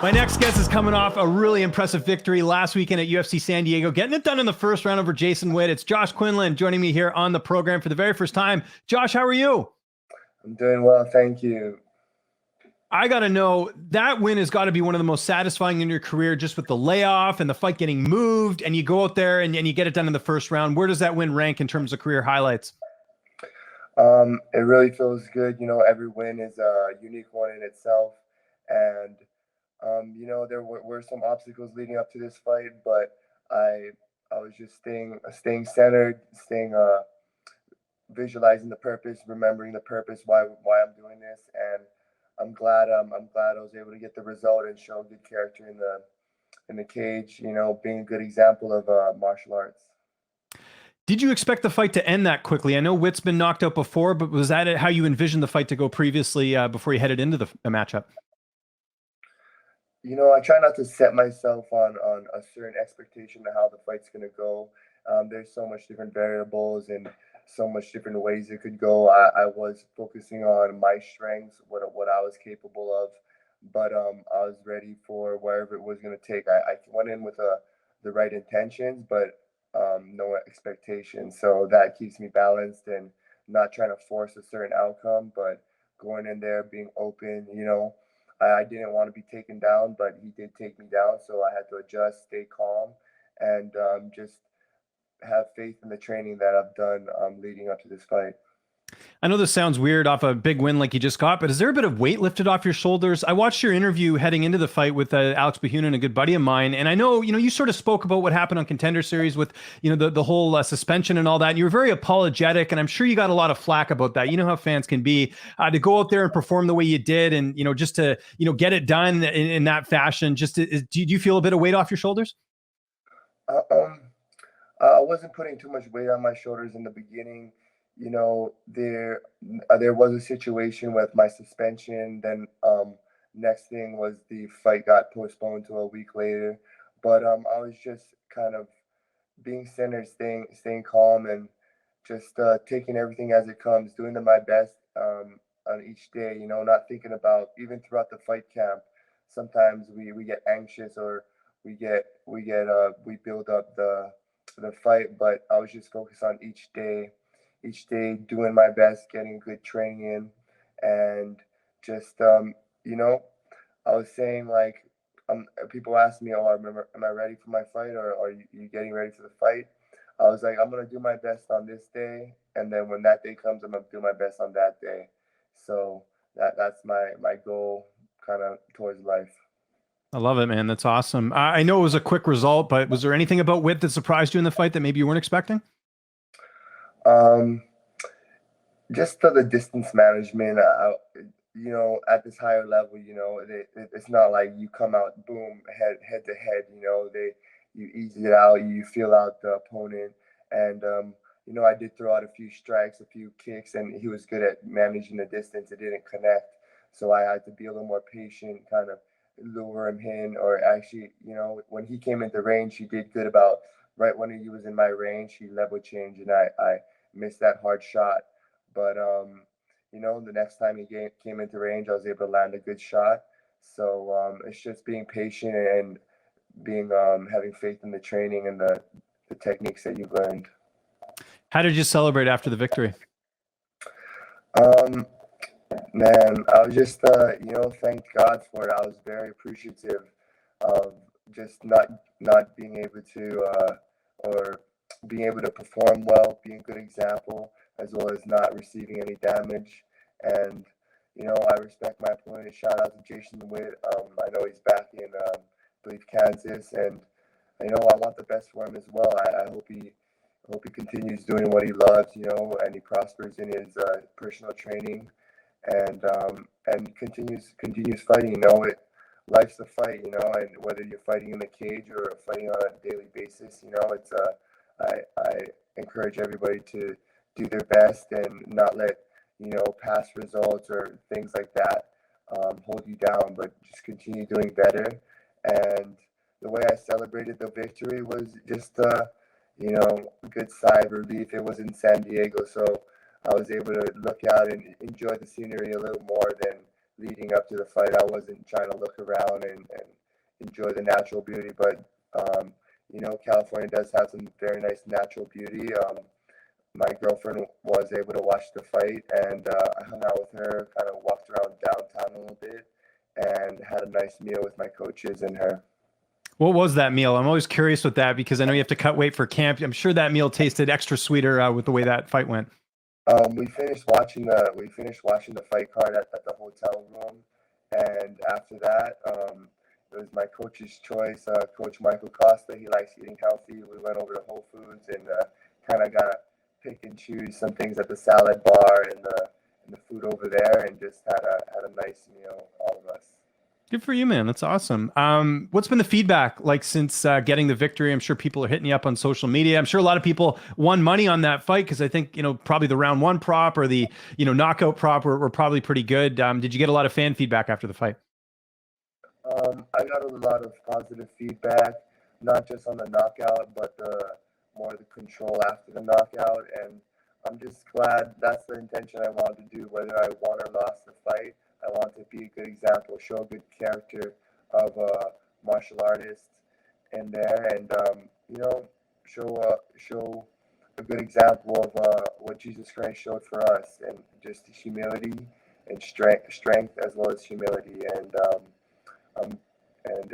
My next guest is coming off a really impressive victory last weekend at UFC San Diego, getting it done in the first round over Jason Witt. It's Josh Quinlan joining me here on the program for the very first time. Josh, how are you? I'm doing well, thank you. I got to know, that win has got to be one of the most satisfying in your career, just with the layoff and the fight getting moved, and you go out there and you get it done in the first round. Where does that win rank in terms of career highlights? It really feels good. You know, every win is a unique one in itself. And, you know, there were some obstacles leading up to this fight, but I was just staying centered, visualizing the purpose, remembering the purpose, why I'm doing this. And I'm glad I was able to get the result and show good character in the cage, you know, being a good example of martial arts. Did you expect the fight to end that quickly? I know Witt's been knocked out before, but was that how you envisioned the fight to go previously before you headed into the matchup? You know, I try not to set myself on a certain expectation of how the fight's going to go. There's so much different variables and so much different ways it could go. I was focusing on my strengths, what I was capable of, but I was ready for wherever it was going to take. I went in with the right intentions, but no expectations. So that keeps me balanced and not trying to force a certain outcome, but going in there being open. You know, I didn't want to be taken down, but he did take me down, so I had to adjust, stay calm, and just have faith in the training that I've done leading up to this fight. I know this sounds weird off a big win like you just got, but is there a bit of weight lifted off your shoulders? I watched your interview heading into the fight with Alex Bahunin, a good buddy of mine, and I know you sort of spoke about what happened on Contender Series with the whole suspension and all that. And you were very apologetic, and I'm sure you got a lot of flack about that. You know how fans can be. To go out there and perform the way you did, and just to get it done in that fashion. Do you feel a bit of weight off your shoulders? I wasn't putting too much weight on my shoulders in the beginning. You know, there was a situation with my suspension. Then next thing was the fight got postponed to a week later. But I was just kind of being centered, staying calm, and just taking everything as it comes, doing my best on each day. You know, not thinking about even throughout the fight camp. Sometimes we get anxious or we build up the fight, but I was just focused on each day doing my best, getting good training in, and just you know, I was saying like, people ask me, "Oh, am I ready for my fight, or are you getting ready for the fight?" I was like, "I'm gonna do my best on this day, and then when that day comes, I'm gonna do my best on that day." So that's my goal, kind of towards life. I love it, man. That's awesome. I know it was a quick result, but was there anything about Witt that surprised you in the fight that maybe you weren't expecting? Um, just for the distance management, you know, at this higher level, you know, it's not like you come out boom head to head. You know, you ease it out, you feel out the opponent, and you know, I did throw out a few strikes, a few kicks, and he was good at managing the distance. It didn't connect, so I had to be a little more patient, kind of lure him in, or actually, you know, when he came into range, he did good about right when he was in my range, he level changed, and I missed that hard shot. But you know, the next time he came into range, I was able to land a good shot. So it's just being patient and being having faith in the training and the techniques that you've learned. How did you celebrate after the victory? Um, Man, I was just you know, thank God for it. I was very appreciative of just not being able to or being able to perform well, being a good example, as well as not receiving any damage. And you know, I respect my opponent. Shout out to Jason Witt. I know he's back in, I believe, Kansas, and you know, I want the best for him as well. I hope he continues doing what he loves, you know, and he prospers in his personal training, and continues fighting. You know, life's a fight, you know, and whether you're fighting in the cage or fighting on a daily basis, you know, it's I encourage everybody to do their best and not let, you know, past results or things like that hold you down, but just continue doing better. And the way I celebrated the victory was just you know, a good sigh of relief. It was in San Diego, so I was able to look out and enjoy the scenery a little more leading up to the fight, I wasn't trying to look around and enjoy the natural beauty, but you know, California does have some very nice natural beauty. My girlfriend was able to watch the fight, and I hung out with her, kind of walked around downtown a little bit, and had a nice meal with my coaches and her. What was that meal? I'm always curious with that because I know you have to cut weight for camp. I'm sure that meal tasted extra sweeter with the way that fight went. We finished watching the fight card at the hotel room, and after that, it was my coach's choice, Coach Michael Costa. He likes eating healthy. We went over to Whole Foods and kind of got to pick and choose some things at the salad bar and the food over there, and just had a nice meal, all of us. Good for you, man. That's awesome. What's been the feedback like since getting the victory? I'm sure people are hitting you up on social media. I'm sure a lot of people won money on that fight because I think, you know, probably the round one prop or the, you know, knockout prop were probably pretty good. Did you get a lot of fan feedback after the fight? I got a lot of positive feedback, not just on the knockout, but more the control after the knockout. And I'm just glad that's the intention I wanted to do, whether I won or lost the fight. I want to be a good example, show a good character of a martial artist in there, and you know, show a good example of what Jesus Christ showed for us, and just humility and strength as well as humility, and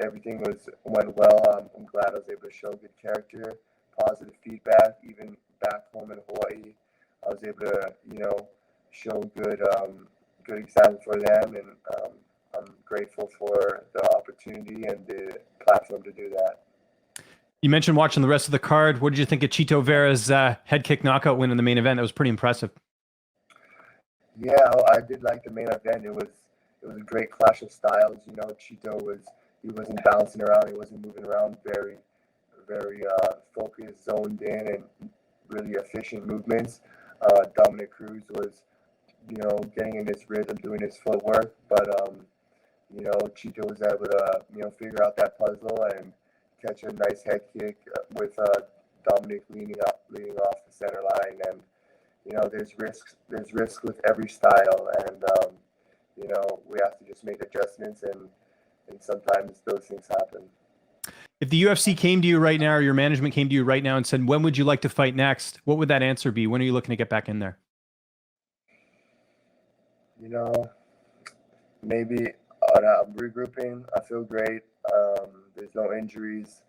everything went well. I'm glad I was able to show good character, positive feedback, even back home in Hawaii. I was able to, you know, show good example for them, and I'm grateful for the opportunity and the platform to do that. You mentioned watching the rest of the card. What did you think of Chito Vera's head kick knockout win in the main event? That was pretty impressive. Yeah, I did like the main event. It was a great clash of styles. You know, Chito wasn't bouncing around. He wasn't moving around. Very focused, zoned in, and really efficient movements. Dominick Cruz was, you know, getting in his rhythm, doing his footwork, but you know, Chito was able to, you know, figure out that puzzle and catch a nice head kick with Dominick leaning off the center line. And you know, there's risks with every style, and you know, we have to just make adjustments, and sometimes those things happen. If the UFC came to you right now, or your management came to you right now and said, when would you like to fight next? What would that answer be? When are you looking to get back in there? You know, maybe I'm regrouping. I feel great. There's no injuries.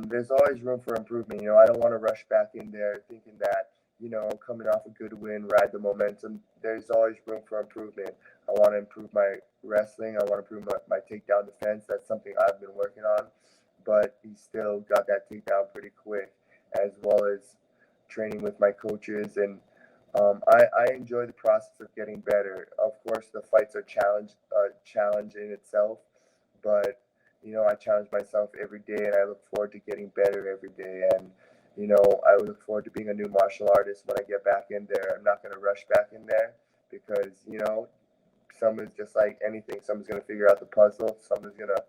There's always room for improvement. You know, I don't want to rush back in there thinking that, you know, coming off a good win, ride the momentum. There's always room for improvement. I want to improve my wrestling. I want to improve my takedown defense. That's something I've been working on. But he still got that takedown pretty quick, as well as training with my coaches. And I enjoy the process of getting better. Of course, the fights are challenge in itself, but you know, I challenge myself every day, and I look forward to getting better every day. And you know, I look forward to being a new martial artist when I get back in there. I'm not going to rush back in there because, you know, someone's just like anything. Someone's going to figure out the puzzle. Someone's going to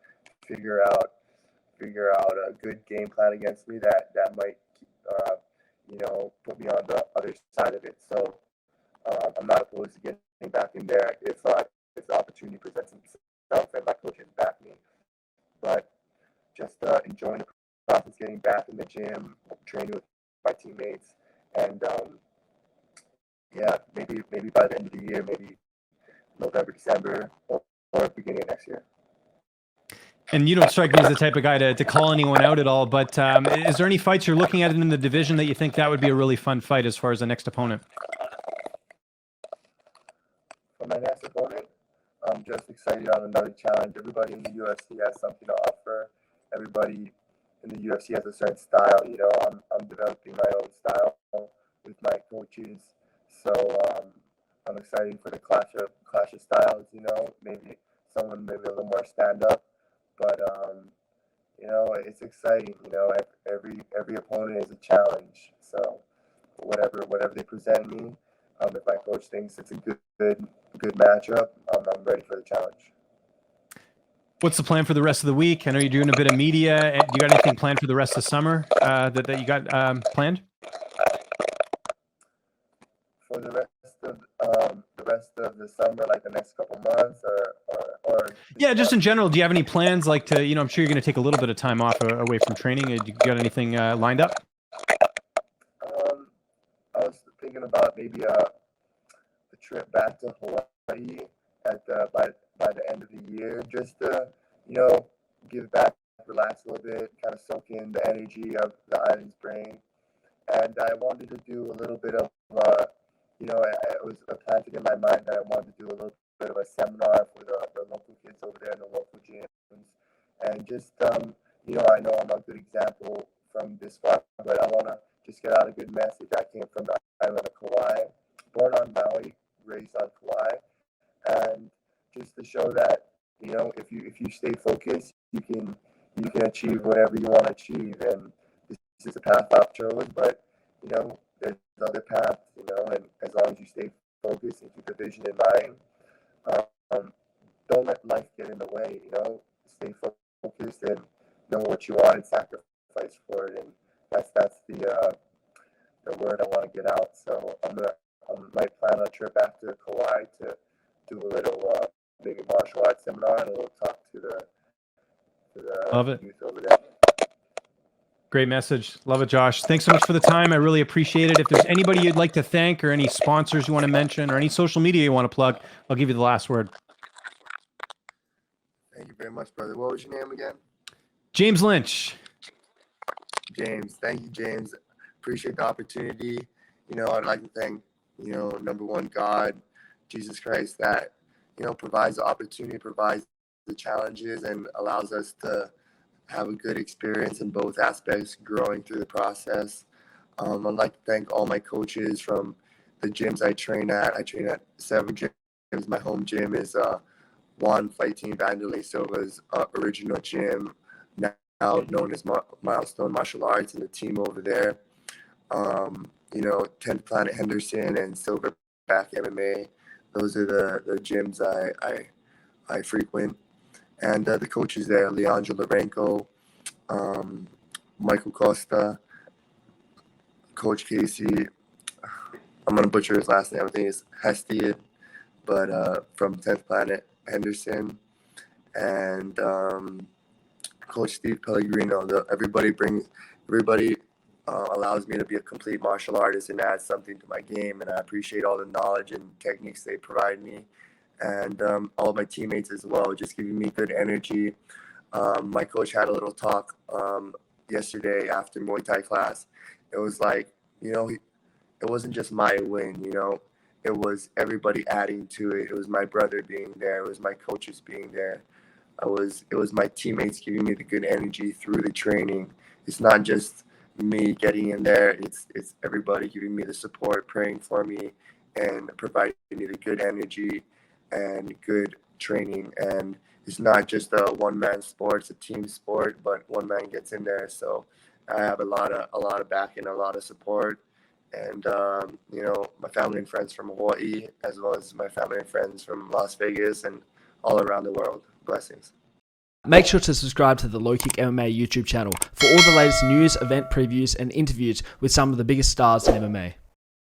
figure out a good game plan against me that might, you know, put me on the other side of it. So I'm not opposed to getting back in there if the opportunity presents itself and my coaches back me. But just enjoying the process, getting back in the gym, training with my teammates, and yeah, maybe by the end of the year, maybe November, December, or beginning of next year. And you don't strike me as the type of guy to call anyone out at all, but is there any fights you're looking at in the division that you think that would be a really fun fight as far as the next opponent? For my next opponent, I'm just excited on another challenge. Everybody in the UFC has something to offer. Everybody in the UFC has a certain style. You know, I'm developing my own style with my coaches. So I'm excited for the clash of styles. You know, maybe someone maybe a little more stand up, but you know, it's exciting. You know, every opponent is a challenge. So whatever they present me, if my coach thinks it's a good matchup, I'm ready for the challenge. What's the plan for the rest of the week? I know you're doing a bit of media. Do you got anything planned for the rest of summer that you got planned? For the rest of the summer, like the next couple months, or Yeah, just in general, do you have any plans like to, I'm sure you're going to take a little bit of time off away from training. You got anything lined up? I was thinking about maybe a trip back to Hawaii by the end of the year, just to, give back, relax a little bit, kind of soak in the energy of the island's brain. And I wanted to do a little bit of, it was planted in my mind that I wanted to do a little bit of a seminar for the local kids over there in the local gyms. And just, I know I'm a good example from this far, but I want to just get out a good message. I came from the island of Kauai, born on Maui, raised on Kauai, and just to show that, if you stay focused, you can achieve whatever you want to achieve. And this is a path I've chosen, but there's other paths, and as long as you stay focused and keep the vision in mind, don't let life get in the way. Stay focused and know what you want and sacrifice for it. And that's the word I want to get out. So I might plan on a trip back to Kauai to do a little maybe martial arts seminar and a little talk to the Love it. youth over there. Great message. Love it, Josh. Thanks so much for the time. I really appreciate it. If there's anybody you'd like to thank or any sponsors you want to mention or any social media you want to plug, I'll give you the last word. Thank you very much, brother. What was your name again? James Lynch. James. Thank you, James. Appreciate the opportunity. I'd like to thank, number one, God, Jesus Christ, that, provides the opportunity, provides the challenges, and allows us to have a good experience in both aspects, growing through the process. I'd like to thank all my coaches from the gyms I train at. I train at several gyms. My home gym is One Fight Team Vanderlei Silva's original gym, now known as Milestone Martial Arts, and the team over there. 10th Planet Henderson and Silverback MMA. Those are the gyms I frequent. And the coaches there, Leandro Lorenko, Michael Costa, Coach Casey. I'm going to butcher his last name. I think it's Hestiad, but from 10th Planet Henderson. And Coach Steve Pellegrino. Everybody allows me to be a complete martial artist and add something to my game. And I appreciate all the knowledge and techniques they provide me. And all of my teammates as well, just giving me good energy. My coach had a little talk yesterday after Muay Thai class. It was like, it wasn't just my win, it was everybody adding to it. It was my brother being there. It was my coaches being there. It was my teammates giving me the good energy through the training. It's not just me getting in there. It's everybody giving me the support, praying for me, and providing me the good energy and good training. And it's not just a one-man sport, it's a team sport, but one man gets in there. So I have a lot of backing, a lot of support. And my family and friends from Hawaii, as well as my family and friends from Las Vegas and all around the world. Blessings. Make sure to subscribe to the LowKick MMA YouTube channel for all the latest news, event previews, and interviews with some of the biggest stars in MMA.